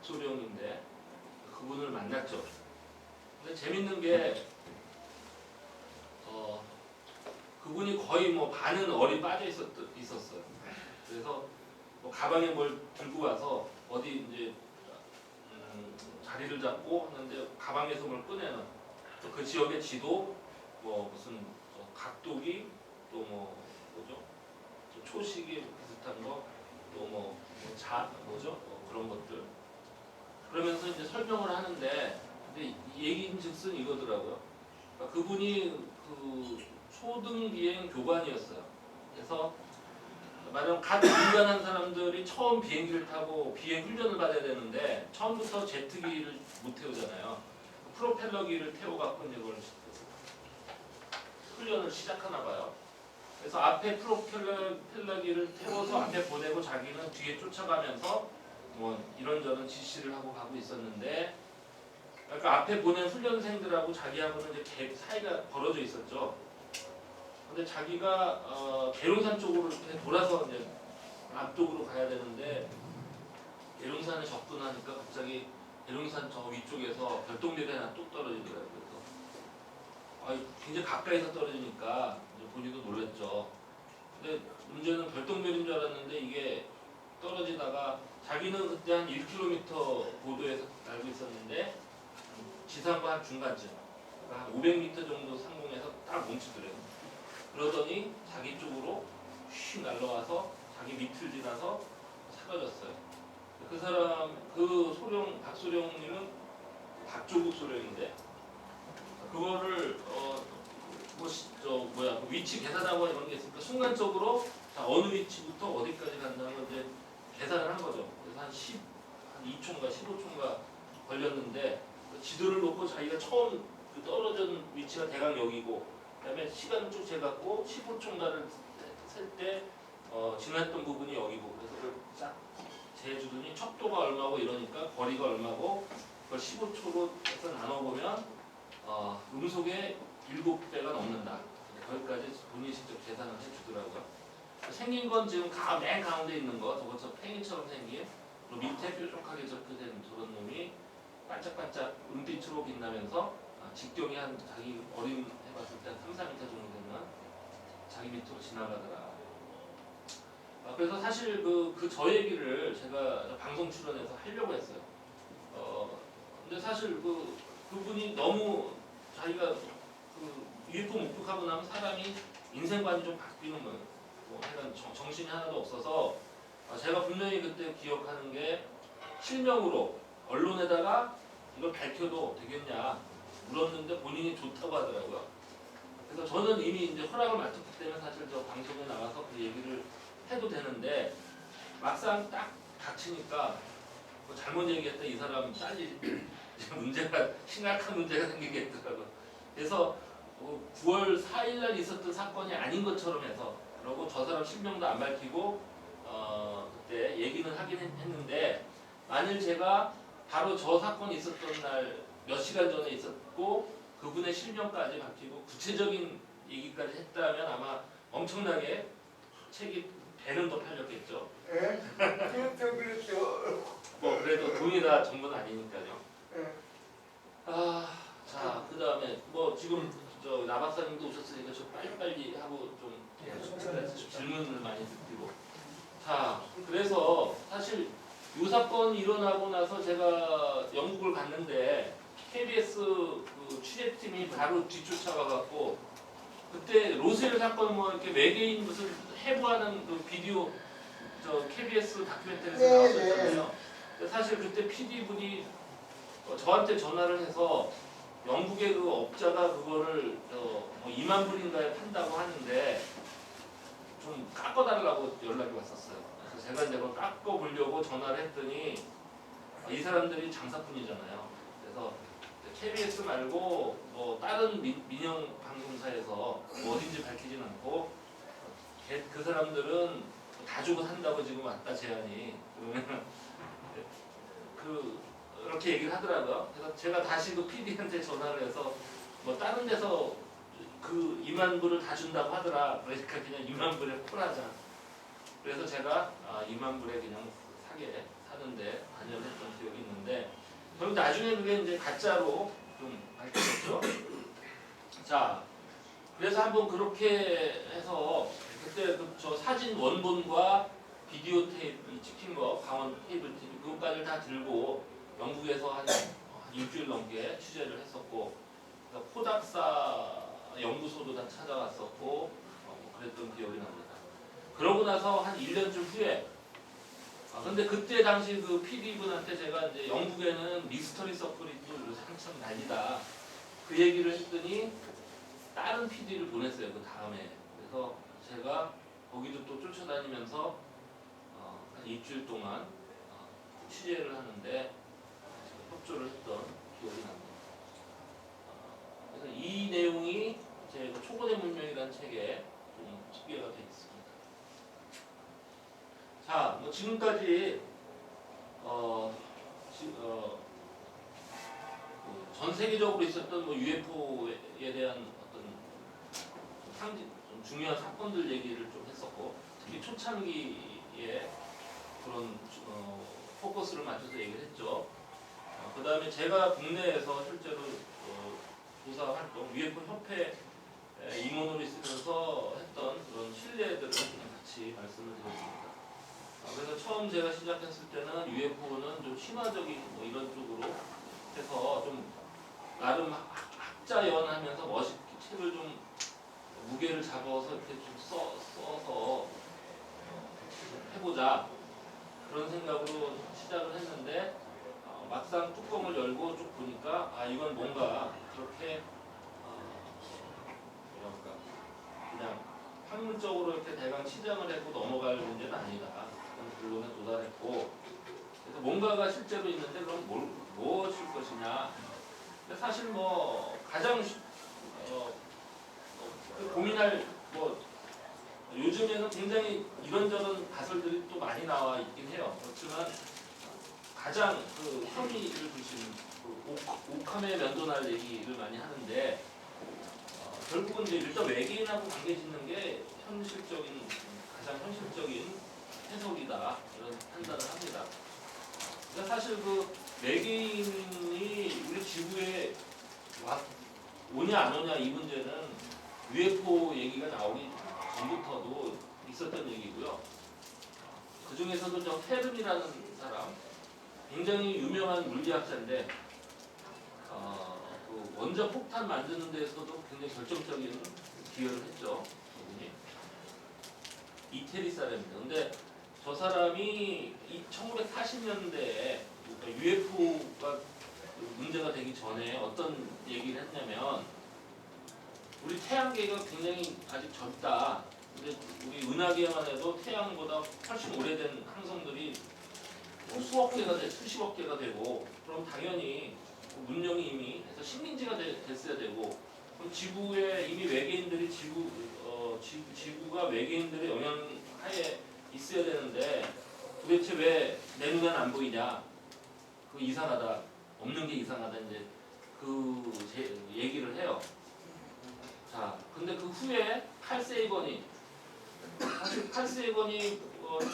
박소령인데 그분을 만났죠. 근데 재밌는 게 그분이 거의 뭐 반은 얼이 빠져 있었어요. 그래서 뭐 가방에 뭘 들고 와서 어디 이제 자리를 잡고 하는데 가방에서 뭘 꺼내는 그 지역의 지도, 뭐 무슨 각도기, 또 뭐 뭐죠? 초시계 비슷한 거, 또 뭐죠? 그런 것들. 그러면서 이제 설명을 하는데, 근데 이 얘기인즉슨 이거더라고요. 그러니까 그분이 그 초등 비행 교관이었어요. 그래서 말하자면 갓 등반한 사람들이 처음 비행기를 타고 비행 훈련을 받아야 되는데 처음부터 제트기를 못 태우잖아요. 프로펠러기를 태워갖고 이제 그걸 훈련을 시작하나 봐요. 그래서 앞에 프로펠러기를 태워서 앞에 보내고 자기는 뒤에 쫓아가면서 뭐 이런저런 지시를 하고 가고 있었는데, 그러니까 앞에 보낸 훈련생들하고 자기하고는 이제 사이가 벌어져 있었죠. 근데 자기가 계룡산 쪽으로 이렇게 돌아서 이제 앞쪽으로 가야 되는데 계룡산에 접근하니까 갑자기 계룡산 저 위쪽에서 별똥별이 하나 뚝 떨어지더라고요. 그래서 굉장히 가까이서 떨어지니까 이제 본인도 놀랐죠. 근데 문제는 별똥별인 줄 알았는데 이게 떨어지다가 자기는 그때 한 1km 고도에서 날고 있었는데 지상과 한 중간쯤, 그러니까 한 500m 정도 상공에서 딱 멈추더래요. 그러더니 자기 쪽으로 휙 날라와서 자기 밑을 지나서 사라졌어요. 그 사람, 박소령님은 박조국 소령인데, 그거를 그 위치 계산하고 이런 게 있으니까 순간적으로 어느 위치부터 어디까지 간다는 걸 이제 계산을 한 거죠. 그래서 한 2초인가 15초인가 걸렸는데 지도를 놓고 자기가 처음 그 떨어진 위치가 대강 여기고, 그다음에 시간을 쭉 재갖고 15초인가를 셀 때 지났던 부분이 여기고, 그래서 그걸 싹 재주더니 척도가 얼마고 이러니까 거리가 얼마고 그걸 15초로 해서 나눠보면 음속의 7배가 넘는다. 거기까지 본인이 직접 계산을 해주더라고요. 생긴 건 지금 맨 가운데 있는 거, 저거 팽이처럼 생긴, 그리고 밑에 뾰족하게 접혀된 저런 놈이 반짝반짝 은빛으로 빛나면서 직경이 한 자기 어린 해봤을 때 3, 4m 정도 되면 자기 밑으로 지나가더라. 그래서 사실 저 얘기를 제가 방송 출연해서 하려고 했어요. 근데 사실 그분이 너무 자기가 UFO 목격하고 나면 사람이 인생관이 좀 바뀌는 거예요. 하여간 정신이 하나도 없어서 제가 분명히 그때 기억하는 게 실명으로 언론에다가 이걸 밝혀도 되겠냐 물었는데 본인이 좋다고 하더라고요. 그래서 저는 이미 이제 허락을 맡았기 때문에 사실 저 방송에 나가서 그 얘기를 해도 되는데, 막상 딱 닥치니까 잘못 얘기했다 이 사람 딸이 문제가 심각한 문제가 생기겠더라고요. 그래서 9월 4일날 있었던 사건이 아닌 것처럼 해서, 그러고 저 사람 실명도 안 밝히고 그때 얘기는 하긴 했는데, 만일 제가 바로 저 사건이 있었던 날 몇 시간 전에 있었고 그분의 실명까지 밝히고 구체적인 얘기까지 했다면 아마 엄청나게 책이 배는 더 팔렸겠죠. 예? 그렇죠. 뭐 그래도 돈이 다 전부는 아니니까요. 예. 자, 그 다음에 뭐 지금 저 나박사님도 오셨으니까 좀 빨리빨리 하고 좀 질문을 많이 드리고. 자, 그래서 사실 이 사건이 일어나고 나서 제가 영국을 갔는데 KBS 그 취재팀이 바로 뒤쫓아가갖고, 그때 로스웰 사건 뭐 이렇게 외계인 무슨 해부하는 그 비디오 저 KBS 다큐멘터리에서 나왔었잖아요. 사실 그때 PD분이 저한테 전화를 해서 영국의 그 업자가 그거를 뭐 2만 불인가에 판다고 하는데 좀 깎아달라고 연락이 왔었어요. 그래서 제가 이제 그걸 깎아보려고 전화를 했더니 이 사람들이 장사꾼이잖아요. 그래서 KBS 말고 뭐 다른 민영 방송사에서 뭐 어딘지 밝히진 않고 그 사람들은 다 주고 산다고 지금 왔다 제안이. 그렇게 얘기를 하더라고요. 그래서 제가 다시 그 PD한테 전화를 해서 뭐 다른 데서 그 2만 불을 다 준다고 하더라. 그러니까 그냥 2만 불에 콜하자. 그래서 제가 2만 불에 그냥 사게 하는데 관여를 했던 기억이 있는데 그럼 나중에 그게 이제 가짜로 좀 밝혀졌죠. 자, 그래서 한번 그렇게 해서 그때 저 사진 원본과 비디오 테이프 찍힌 거 강원 케이블 TV 그것까지 다 들고 영국에서 한 일주일 넘게 취재를 했었고 포닥사 연구소도 다 찾아갔었고 그랬던 기억이 납니다. 그러고 나서 한 1년쯤 후에 근데 그때 당시 그 PD분한테 제가 이제 영국에는 미스터리 서클이 또 요새 한참 난리다 그 얘기를 했더니 다른 PD를 보냈어요. 그 다음에. 그래서 제가 거기도 또 쫓아다니면서 한 일주일 동안 취재를 하는데 협조를 했던 기억이 납니다. 그래서 이 내용이 제 초고대 문명이라는 책에 좀 소개가 되어 있습니다. 자, 뭐 지금까지 전 세계적으로 있었던 뭐 UFO에 대한 어떤 좀 중요한 사건들 얘기를 좀 했었고 특히 초창기에 그런 포커스를 맞춰서 얘기를 했죠. 그 다음에 제가 국내에서 실제로 조사 활동, UFO 협회 임원으로 있으면서 했던 그런 신뢰들을 같이 말씀을 드렸습니다. 그래서 처음 제가 시작했을 때는 UFO는 좀 신화적인 뭐 이런 쪽으로 해서 좀 나름 학자연하면서 멋있게 책을 좀 무게를 잡아서 이렇게 좀 써서 해보자 그런 생각으로 시작을 했는데 막상 뚜껑을 열고 쭉 보니까 이건 뭔가 그렇게 뭐랄까 그냥 학문적으로 이렇게 대강 치장을 하고 넘어갈 문제는 아니다 그런 결론에 도달했고 그래서 뭔가가 실제로 있는데 그럼 무엇일 것이냐 근데 사실 뭐 가장 고민할 뭐 요즘에는 굉장히 이런저런 가설들이 또 많이 나와 있긴 해요. 그렇지만 가장 그 혐의를 두신 옥함에 면도날 얘기를 많이 하는데 결국은 이제 일단 외계인하고 관계 짓는 게 가장 현실적인 해석이다 이런 판단을 합니다. 그러니까 사실 그 외계인이 우리 지구에 오냐 안 오냐 이 문제는 UFO 얘기가 나오기 전부터도 있었던 얘기고요. 그 중에서도 저 페른이라는 사람 굉장히 유명한 물리학자인데 그 원자 폭탄 만드는 데서도 굉장히 결정적인 기여를 했죠. 그분이 이태리 사람입니다. 근데 저 사람이 1940년대에 UFO가 문제가 되기 전에 어떤 얘기를 했냐면 우리 태양계가 굉장히 아직 젊다. 근데 우리 은하계만 해도 태양보다 훨씬 오래된 항성들이 수억 개가 수십억 개가 되고 그럼 당연히 문명이 이미 해서 식민지가 됐어야 되고 그럼 지구에 이미 외계인들이 지구가 외계인들의 영향하에 있어야 되는데 도대체 왜 내 눈에는 안 보이냐? 그거 이상하다. 없는 게 이상하다. 이제 제 얘기를 해요. 자, 근데 그 후에 사실 칼 세이건이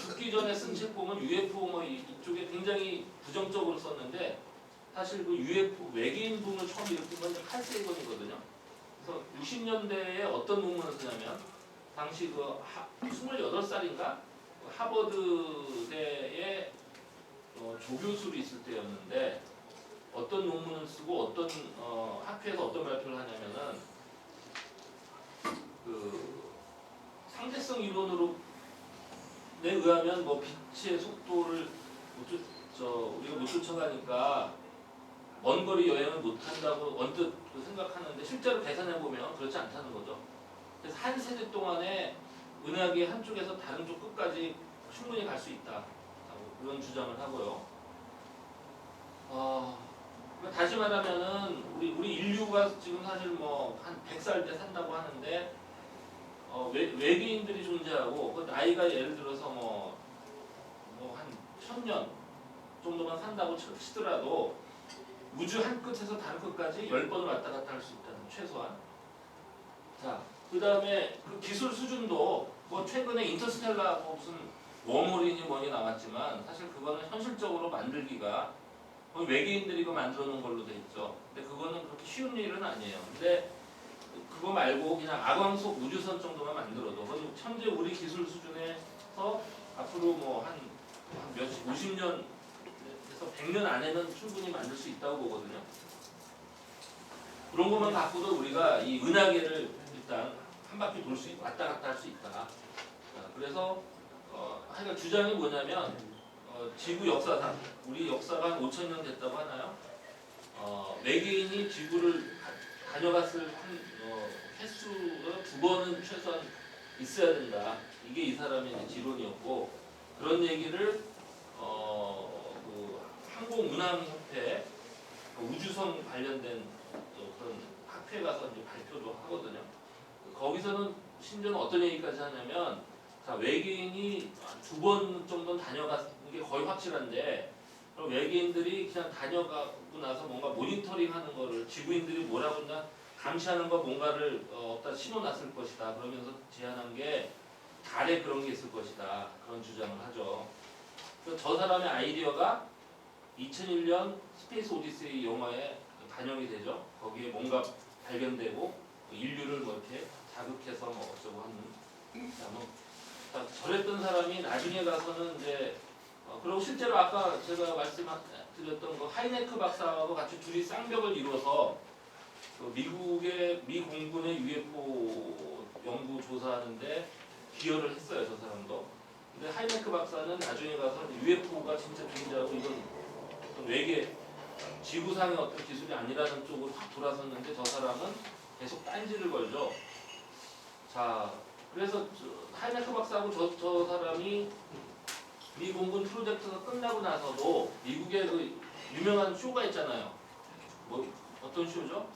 죽기 전에 쓴 책 보면 UFO 뭐 이쪽에 굉장히 부정적으로 썼는데 사실 그 UFO 외계인 붐을 처음 일으킨 건 칼 세이건이거든요. 그래서 60년대에 어떤 논문을 쓰냐면 당시 28살인가 하버드대에 조교수로 있을 때였는데 어떤 논문을 쓰고 어떤 학회에서 어떤 발표를 하냐면은 그 상대성 이론으로 에 의하면 뭐 빛의 속도를 우리가 못 쫓아가니까 먼 거리 여행을 못 한다고 언뜻 생각하는데 실제로 계산해 보면 그렇지 않다는 거죠. 그래서 한 세대 동안에 은하계 한쪽에서 다른 쪽 끝까지 충분히 갈 수 있다. 그런 주장을 하고요. 다시 말하면은 우리 인류가 지금 사실 뭐 한 100살 때 산다고 하는데 외계인들이 존재하고 그 나이가 예를 들어서 뭐 한 1000년 정도만 산다고 치더라도 우주 한 끝에서 다른 끝까지 10번을 왔다 갔다 할 수 있다는 최소한. 자, 그 다음에 그 기술 수준도 뭐 최근에 인터스텔라 무슨 웜홀이니 뭐니 나왔지만 사실 그거는 현실적으로 만들기가 거의 외계인들이 그 만들어 놓은 걸로 돼 있죠. 근데 그거는 그렇게 쉬운 일은 아니에요. 근데 그거 말고 그냥 아광속 우주선 정도만 만들어도 거의 현재 우리 기술 수준에서 앞으로 뭐 한 몇십, 50년에서 100년 안에는 충분히 만들 수 있다고 보거든요. 그런 것만 갖고도 우리가 이 은하계를 일단 한 바퀴 돌 수 있고 왔다 갔다 할 수 있다. 그래서 하여간 주장이 뭐냐면 지구 역사상 우리 역사가 한 5,000년 됐다고 하나요? 외계인이 지구를 다녀갔을 횟수가 2번은 최소한 있어야 된다. 이게 이 사람의 이제 지론이었고 그런 얘기를 그 항공운항협회 우주선 관련된 그런 학회에 가서 이제 발표도 하거든요. 거기서는 심지어는 어떤 얘기까지 하냐면 자, 외계인이 2번 정도는 다녀갔는 게 거의 확실한데 그럼 외계인들이 그냥 다녀가고 나서 뭔가 모니터링하는 거를 지구인들이 뭐라고 했나 감시하는 거 뭔가를 어디다 심어놨을 것이다. 그러면서 제안한 게 달에 그런 게 있을 것이다. 그런 주장을 하죠. 그래서 저 사람의 아이디어가 2001년 스페이스 오디세이 영화에 반영이 되죠. 거기에 뭔가 발견되고 인류를 뭐 이렇게 자극해서 뭐 어쩌고 하는 저랬던 사람이 나중에 가서는 이제 그리고 실제로 아까 제가 말씀드렸던 그 하이네크 박사하고 같이 둘이 쌍벽을 이루어서 그 미국의 미 공군의 UFO 연구 조사하는데 기여를 했어요. 저 사람도. 근데 하이네크 박사는 나중에 가서 UFO가 진짜 존재하고 이건 어떤 외계 지구상의 어떤 기술이 아니라는 쪽으로 확 돌아섰는데 저 사람은 계속 딴지를 걸죠. 자, 그래서 하이네크 박사하고 저 사람이 미 공군 프로젝트가 끝나고 나서도 미국의 그 유명한 쇼가 있잖아요. 뭐 어떤 쇼죠?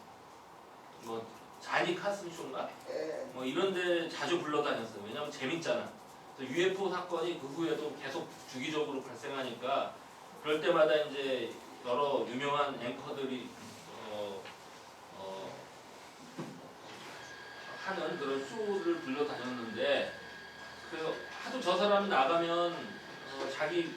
뭐 자니 카슨 쇼인가? 뭐 이런데 자주 불러다녔어요. 왜냐면 재밌잖아. UFO 사건이 그 후에도 계속 주기적으로 발생하니까 그럴 때마다 이제 여러 유명한 앵커들이 하는 그런 쇼를 불러다녔는데 그 하도 저 사람이 나가면 자기